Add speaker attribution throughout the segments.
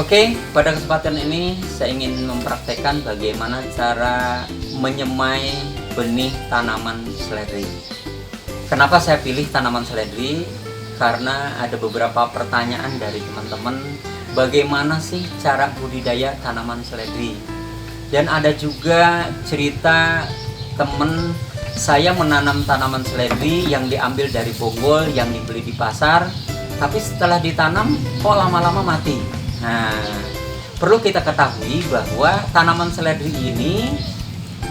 Speaker 1: Oke, pada kesempatan ini saya ingin mempraktekkan bagaimana cara menyemai benih tanaman seledri. Kenapa saya pilih tanaman seledri? Karena ada beberapa pertanyaan dari teman-teman, bagaimana sih cara budidaya tanaman seledri? Dan ada juga cerita teman saya menanam tanaman seledri yang diambil dari bonggol yang dibeli di pasar, tapi setelah ditanam kok lama-lama mati. Nah, perlu kita ketahui bahwa tanaman seledri ini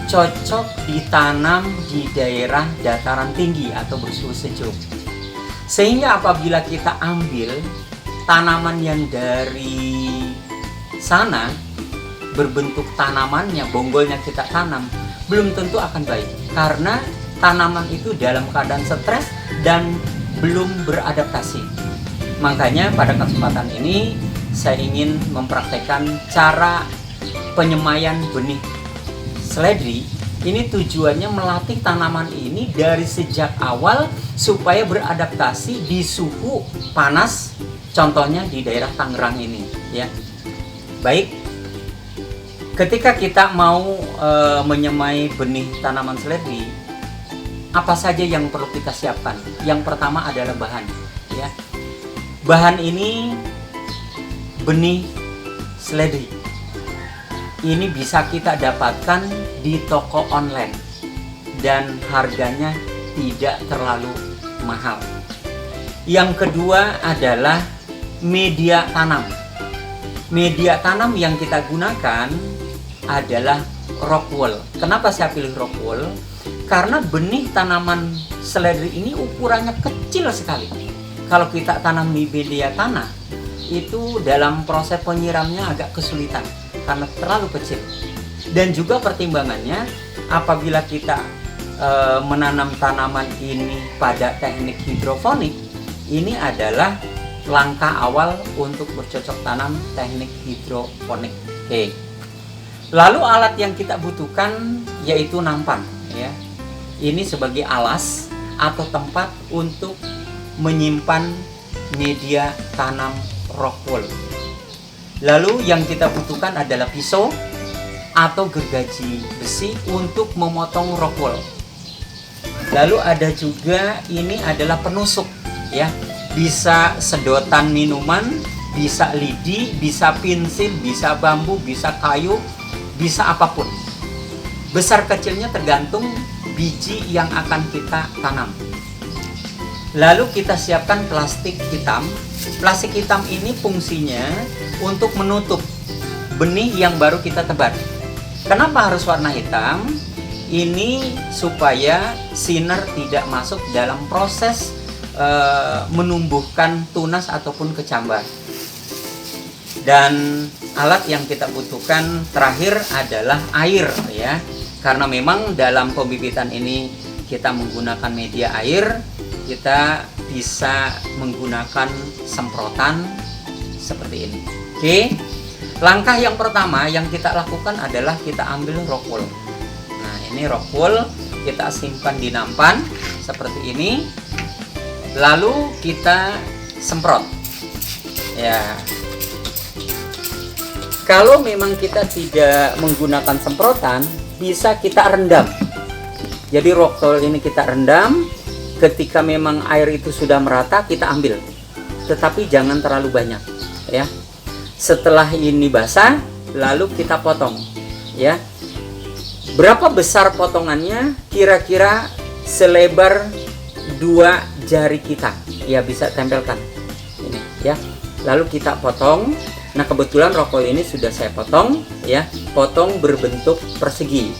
Speaker 1: cocok ditanam di daerah dataran tinggi atau bersuhu sejuk. Sehingga apabila kita ambil tanaman yang dari sana, berbentuk tanamannya, bonggolnya kita tanam, belum tentu akan baik. Karena tanaman itu dalam keadaan stres dan belum beradaptasi. Makanya pada kesempatan ini saya ingin mempraktekkan cara penyemaian benih seledri. Ini tujuannya melatih tanaman ini dari sejak awal supaya beradaptasi di suhu panas, contohnya di daerah Tangerang ini, ya. Baik, ketika kita mau menyemai benih tanaman seledri, apa saja yang perlu kita siapkan? Yang pertama adalah bahan, ya. Bahan ini benih seledri. Ini bisa kita dapatkan di toko online dan harganya tidak terlalu mahal. Yang kedua adalah media tanam. Media tanam yang kita gunakan adalah rock wool. Kenapa saya pilih rock wool? Karena benih tanaman seledri ini ukurannya kecil sekali. Kalau kita tanam di media tanah, itu dalam proses penyiramnya agak kesulitan karena terlalu kecil. Dan juga pertimbangannya, apabila kita menanam tanaman ini pada teknik hidroponik, ini adalah langkah awal untuk bercocok tanam teknik hidroponik. Oke. Lalu alat yang kita butuhkan yaitu nampan, ya. Ini sebagai alas atau tempat untuk menyimpan media tanam rock wool. Lalu yang kita butuhkan adalah pisau atau gergaji besi untuk memotong rock wool. Lalu ada juga ini adalah penusuk, ya. Bisa sedotan minuman, bisa lidi, bisa pensil, bisa bambu, bisa kayu, bisa apapun. Besar kecilnya tergantung biji yang akan kita tanam. Lalu kita siapkan plastik hitam. Plastik hitam ini fungsinya untuk menutup benih yang baru kita tebar. Kenapa harus warna hitam? Ini supaya sinar tidak masuk dalam proses menumbuhkan tunas ataupun kecambah. Dan alat yang kita butuhkan terakhir adalah air, ya. Karena memang dalam pembibitan ini kita menggunakan media air, kita bisa menggunakan semprotan seperti ini. Oke. Langkah yang pertama yang kita lakukan adalah kita ambil rock wool. Nah, ini rock wool kita simpan di nampan seperti ini. Lalu kita semprot. Ya. Kalau memang kita tidak menggunakan semprotan, bisa kita rendam. Jadi rock wool ini kita rendam. Ketika memang air itu sudah merata, kita ambil. Tetapi jangan terlalu banyak, ya. Setelah ini basah, lalu kita potong, ya. Berapa besar potongannya? Kira-kira selebar 2 jari kita. Ya, bisa tempelkan. Ini, ya. Lalu kita potong. Nah, kebetulan rock wool ini sudah saya potong, ya. Potong berbentuk persegi.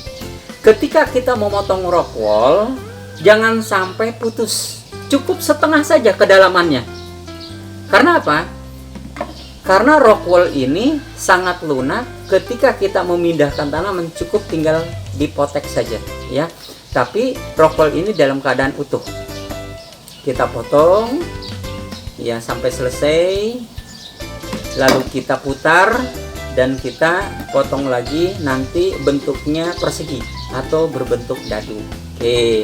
Speaker 1: Ketika kita memotong rock wool, jangan sampai putus. Cukup setengah saja kedalamannya. Karena apa? Karena rock wool ini sangat lunak. Ketika kita memindahkan tanaman, cukup tinggal dipotek saja, ya. Tapi rock wool ini dalam keadaan utuh. Kita potong, ya, sampai selesai. Lalu kita putar dan kita potong lagi. Nanti bentuknya persegi atau berbentuk dadu. Oke.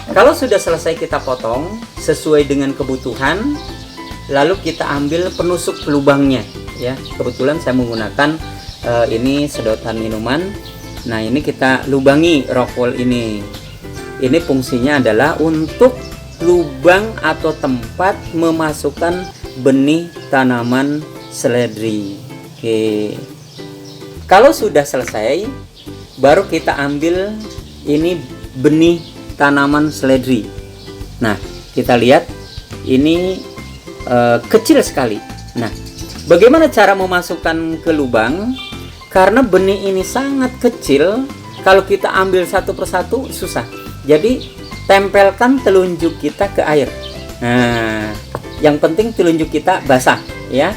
Speaker 1: Kalau sudah selesai kita potong sesuai dengan kebutuhan, lalu kita ambil penusuk lubangnya, ya. Kebetulan saya menggunakan ini sedotan minuman. Nah, ini kita lubangi rockwool ini. Ini fungsinya adalah untuk lubang atau tempat memasukkan benih tanaman seledri. Oke. Kalau sudah selesai, baru kita ambil ini benih tanaman seledri. Nah, kita lihat ini kecil sekali. Nah, bagaimana cara memasukkan ke lubang? Karena benih ini sangat kecil, kalau kita ambil satu persatu susah. Jadi tempelkan telunjuk kita ke air. Nah, yang penting telunjuk kita basah ya,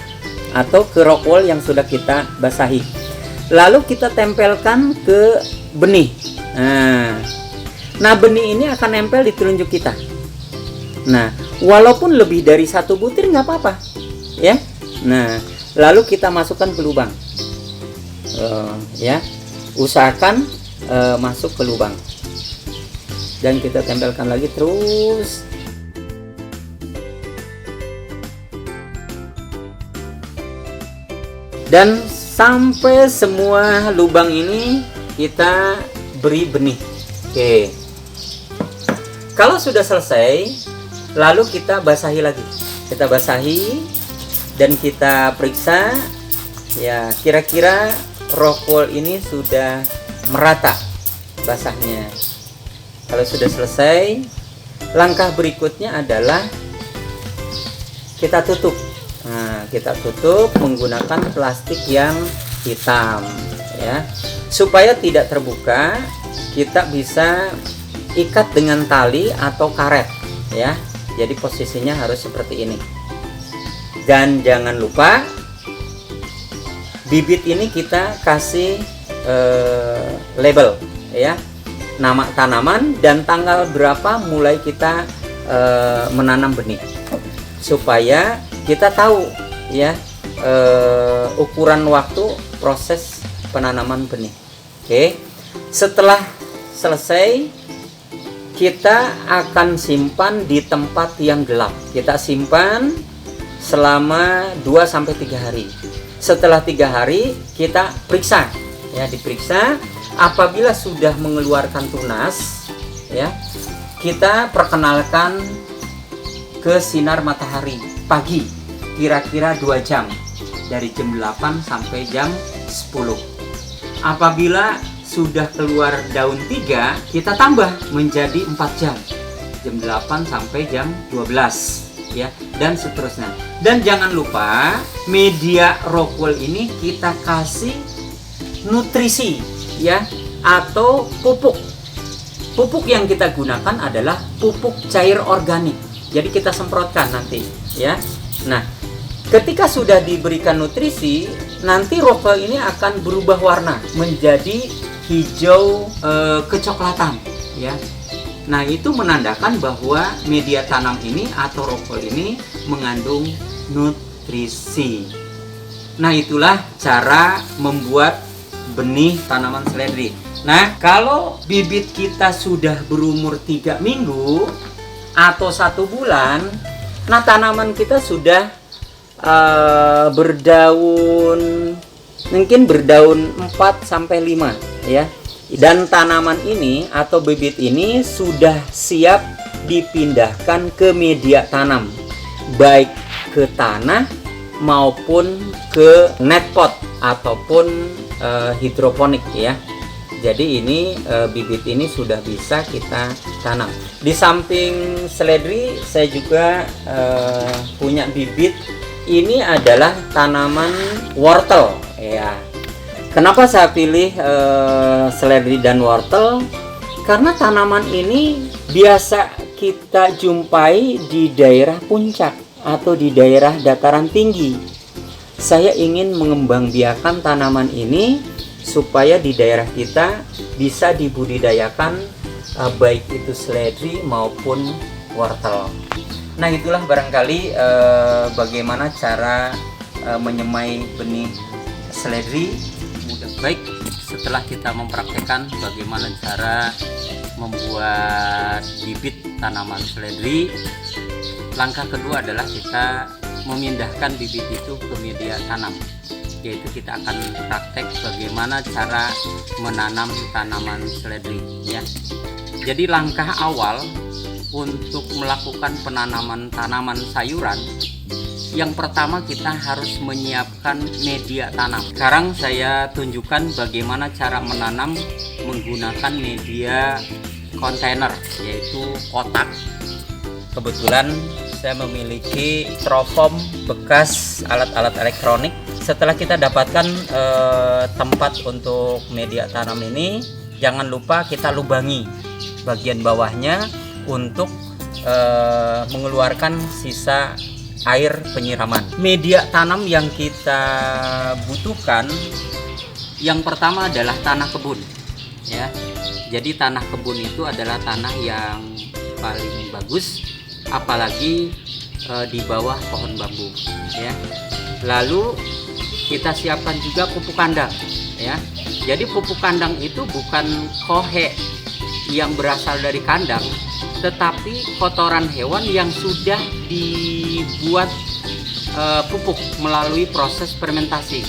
Speaker 1: atau ke rockwool yang sudah kita basahi. Lalu kita tempelkan ke benih. Nah, benih ini akan nempel di telunjuk kita. Nah, walaupun lebih dari satu butir nggak apa-apa ya. Nah, lalu kita masukkan ke lubang. Ya, usahakan masuk ke lubang. Dan kita tempelkan lagi terus. Dan sampai semua lubang ini kita beri benih. Oke. Kalau sudah selesai, lalu kita basahi lagi. Kita basahi dan kita periksa ya, kira-kira rockwool ini sudah merata basahnya. Kalau sudah selesai, langkah berikutnya adalah kita tutup. Nah, kita tutup menggunakan plastik yang hitam ya. Supaya tidak terbuka, kita bisa ikat dengan tali atau karet ya. Jadi posisinya harus seperti ini. Dan jangan lupa bibit ini kita kasih label ya, nama tanaman dan tanggal berapa mulai kita menanam benih, supaya kita tahu ya ukuran waktu proses penanaman benih. Oke, setelah selesai kita akan simpan di tempat yang gelap. Kita simpan selama 2-3 hari. Setelah 3 hari kita periksa ya, diperiksa. Apabila sudah mengeluarkan tunas ya, kita perkenalkan ke sinar matahari pagi, kira-kira 2 jam, dari jam 8 sampai jam 10. Apabila sudah keluar daun 3, kita tambah menjadi 4 jam, jam 8 sampai jam 12 ya, dan seterusnya. Dan jangan lupa media rockwool ini kita kasih nutrisi ya, atau pupuk. Pupuk yang kita gunakan adalah pupuk cair organik. Jadi kita semprotkan nanti ya. Nah, ketika sudah diberikan nutrisi, nanti rockwool ini akan berubah warna menjadi hijau kecoklatan ya. Nah, itu menandakan bahwa media tanam ini atau rockwool ini mengandung nutrisi. Nah, itulah cara membuat benih tanaman seledri. Nah, kalau bibit kita sudah berumur 3 minggu atau 1 bulan, nah tanaman kita sudah berdaun, mungkin berdaun 4-5 ya. Dan tanaman ini atau bibit ini sudah siap dipindahkan ke media tanam, baik ke tanah maupun ke net pot ataupun hidroponik ya. Jadi ini bibit ini sudah bisa kita tanam. Di samping seledri, saya juga punya bibit. Ini adalah tanaman wortel ya. Kenapa saya pilih seledri dan wortel? Karena tanaman ini biasa kita jumpai di daerah puncak atau di daerah dataran tinggi. Saya ingin mengembangbiakan tanaman ini supaya di daerah kita bisa dibudidayakan baik itu seledri maupun wortel. Nah, itulah barangkali bagaimana cara menyemai benih seledri. Baik, setelah kita mempraktekkan bagaimana cara membuat bibit tanaman seledri, langkah kedua adalah kita memindahkan bibit itu ke media tanam, yaitu kita akan praktek bagaimana cara menanam tanaman seledri ya. Jadi langkah awal untuk melakukan penanaman tanaman sayuran, yang pertama kita harus menyiapkan media tanam. Sekarang saya tunjukkan bagaimana cara menanam menggunakan media kontainer, yaitu kotak. Kebetulan saya memiliki styrofoam bekas alat-alat elektronik. Setelah kita dapatkan tempat untuk media tanam ini, jangan lupa kita lubangi bagian bawahnya untuk mengeluarkan sisa air penyiraman. Media tanam yang kita butuhkan yang pertama adalah tanah kebun ya. Jadi tanah kebun itu adalah tanah yang paling bagus, apalagi di bawah pohon bambu ya. Lalu kita siapkan juga pupuk kandang ya. Jadi pupuk kandang itu bukan kohe yang berasal dari kandang, tetapi kotoran hewan yang sudah dibuat pupuk melalui proses fermentasi,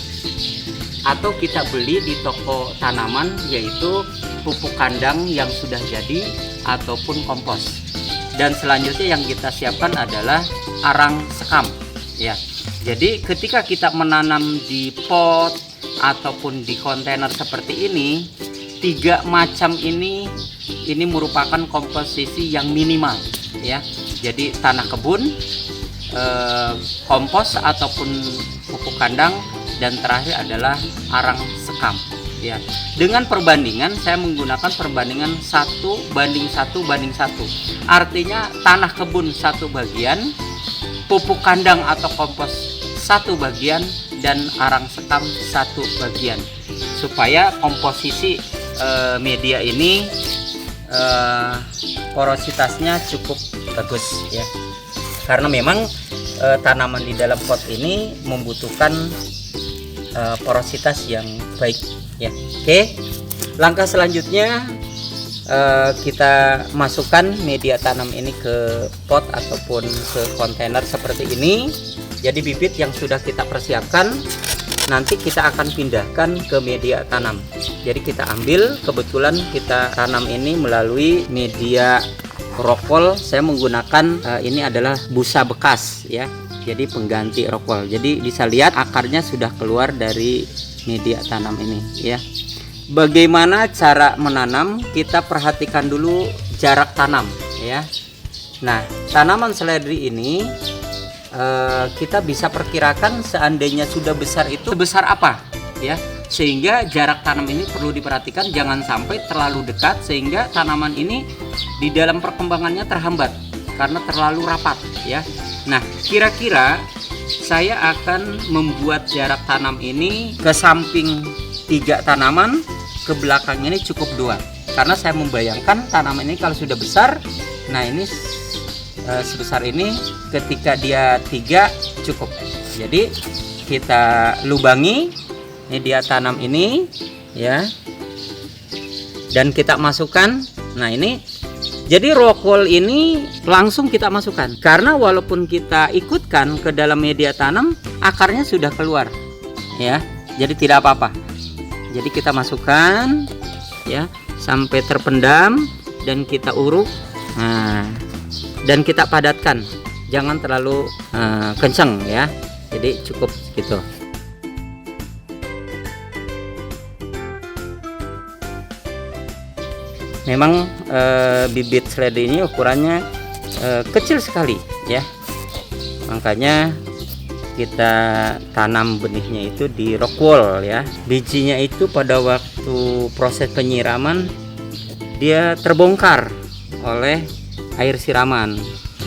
Speaker 1: atau kita beli di toko tanaman, yaitu pupuk kandang yang sudah jadi ataupun kompos. Dan selanjutnya yang kita siapkan adalah arang sekam ya. Jadi ketika kita menanam di pot ataupun di kontainer seperti ini, 3 macam ini merupakan komposisi yang minimal ya. Jadi tanah kebun, kompos ataupun pupuk kandang, dan terakhir adalah arang sekam ya. Dengan perbandingan, saya menggunakan perbandingan 1:1:1. Artinya tanah kebun 1 bagian, pupuk kandang atau kompos 1 bagian, dan arang sekam 1 bagian, supaya komposisi media ini porositasnya cukup bagus ya. Karena memang tanaman di dalam pot ini membutuhkan porositas yang baik ya. Oke, langkah selanjutnya kita masukkan media tanam ini ke pot ataupun ke kontainer seperti ini. Jadi bibit yang sudah kita persiapkan nanti kita akan pindahkan ke media tanam. Jadi kita ambil, kebetulan kita tanam ini melalui media rockwool. Saya menggunakan ini adalah busa bekas ya. Jadi pengganti rockwool. Jadi bisa lihat akarnya sudah keluar dari media tanam ini ya. Bagaimana cara menanam? Kita perhatikan dulu jarak tanam ya. Nah, tanaman seledri ini kita bisa perkirakan seandainya sudah besar itu sebesar apa ya, sehingga jarak tanam ini perlu diperhatikan, jangan sampai terlalu dekat sehingga tanaman ini di dalam perkembangannya terhambat karena terlalu rapat ya. Nah, kira-kira saya akan membuat jarak tanam ini ke samping 3 tanaman, ke belakang ini cukup 2, karena saya membayangkan tanaman ini kalau sudah besar, nah ini sebesar ini, ketika dia 3 cukup. Jadi kita lubangi media tanam ini ya, dan kita masukkan. Nah ini, jadi rockwool ini langsung kita masukkan, karena walaupun kita ikutkan ke dalam media tanam, akarnya sudah keluar ya, jadi tidak apa-apa. Jadi kita masukkan ya sampai terpendam dan kita uruk. Nah, dan kita padatkan, jangan terlalu kencang ya. Jadi cukup gitu. Memang bibit seledri ini ukurannya kecil sekali ya. Makanya kita tanam benihnya itu di rockwool ya. Bijinya itu pada waktu proses penyiraman dia terbongkar oleh air siraman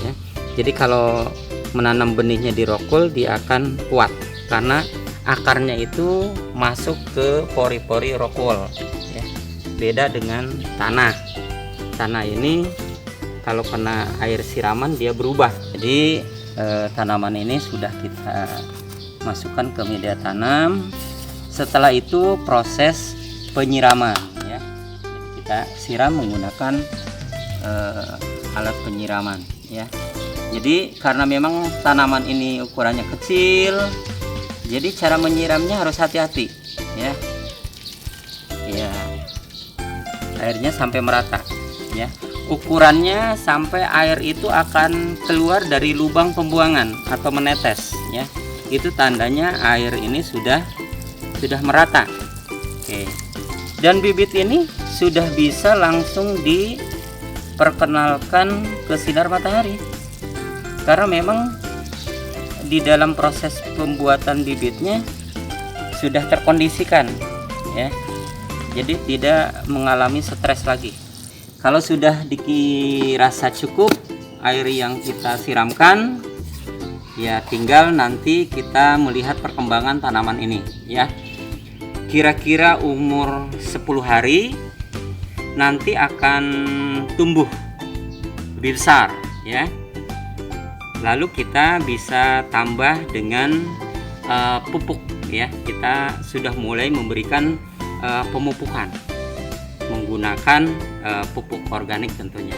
Speaker 1: ya. Jadi kalau menanam benihnya di rockwool dia akan kuat karena akarnya itu masuk ke pori-pori rockwool ya. Beda dengan tanah ini kalau kena air siraman dia berubah. Jadi tanaman ini sudah kita masukkan ke media tanam. Setelah itu proses penyiraman ya. Jadi kita siram menggunakan alat penyiraman ya. Jadi karena memang tanaman ini ukurannya kecil, jadi cara menyiramnya harus hati-hati ya. Ya, airnya sampai merata ya. Ukurannya sampai air itu akan keluar dari lubang pembuangan atau menetes ya. Itu tandanya air ini sudah merata. Oke. Dan bibit ini sudah bisa langsung diperkenalkan ke sinar matahari. Karena memang di dalam proses pembuatan bibitnya sudah terkondisikan ya. Jadi tidak mengalami stres lagi. Kalau sudah dirasa cukup air yang kita siramkan, ya tinggal nanti kita melihat perkembangan tanaman ini ya. Kira-kira umur 10 hari nanti akan tumbuh lebih besar ya. Lalu kita bisa tambah dengan pupuk ya. Kita sudah mulai memberikan pemupukan menggunakan pupuk organik tentunya,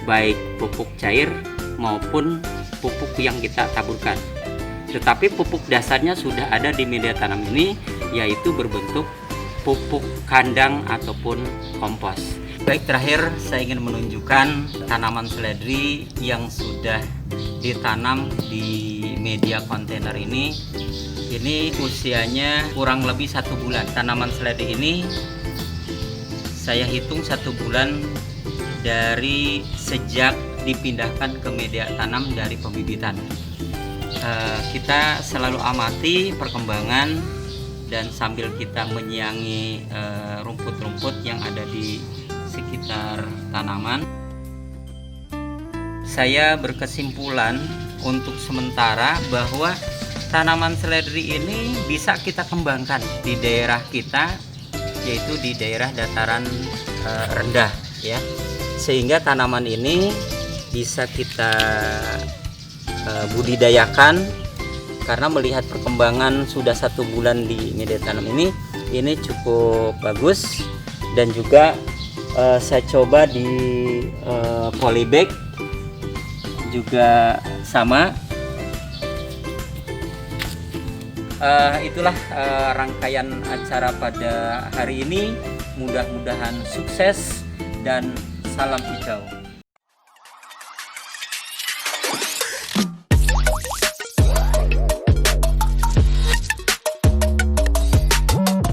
Speaker 1: baik pupuk cair maupun pupuk yang kita taburkan. Tetapi pupuk dasarnya sudah ada di media tanam ini, yaitu berbentuk pupuk kandang ataupun kompos. Baik, terakhir saya ingin menunjukkan tanaman seledri yang sudah ditanam di media kontainer ini. Ini usianya kurang lebih 1 bulan. Tanaman seledri ini saya hitung 1 bulan dari sejak dipindahkan ke media tanam dari pembibitan. Kita selalu amati perkembangan dan sambil kita menyiangi rumput-rumput yang ada di sekitar tanaman. Saya berkesimpulan untuk sementara bahwa tanaman seledri ini bisa kita kembangkan di daerah kita, yaitu di daerah dataran rendah ya, sehingga tanaman ini bisa kita budidayakan. Karena melihat perkembangan sudah 1 bulan di media tanam ini cukup bagus. Dan juga saya coba di polybag juga sama. Itulah rangkaian acara pada hari ini. Mudah-mudahan sukses dan salam hijau.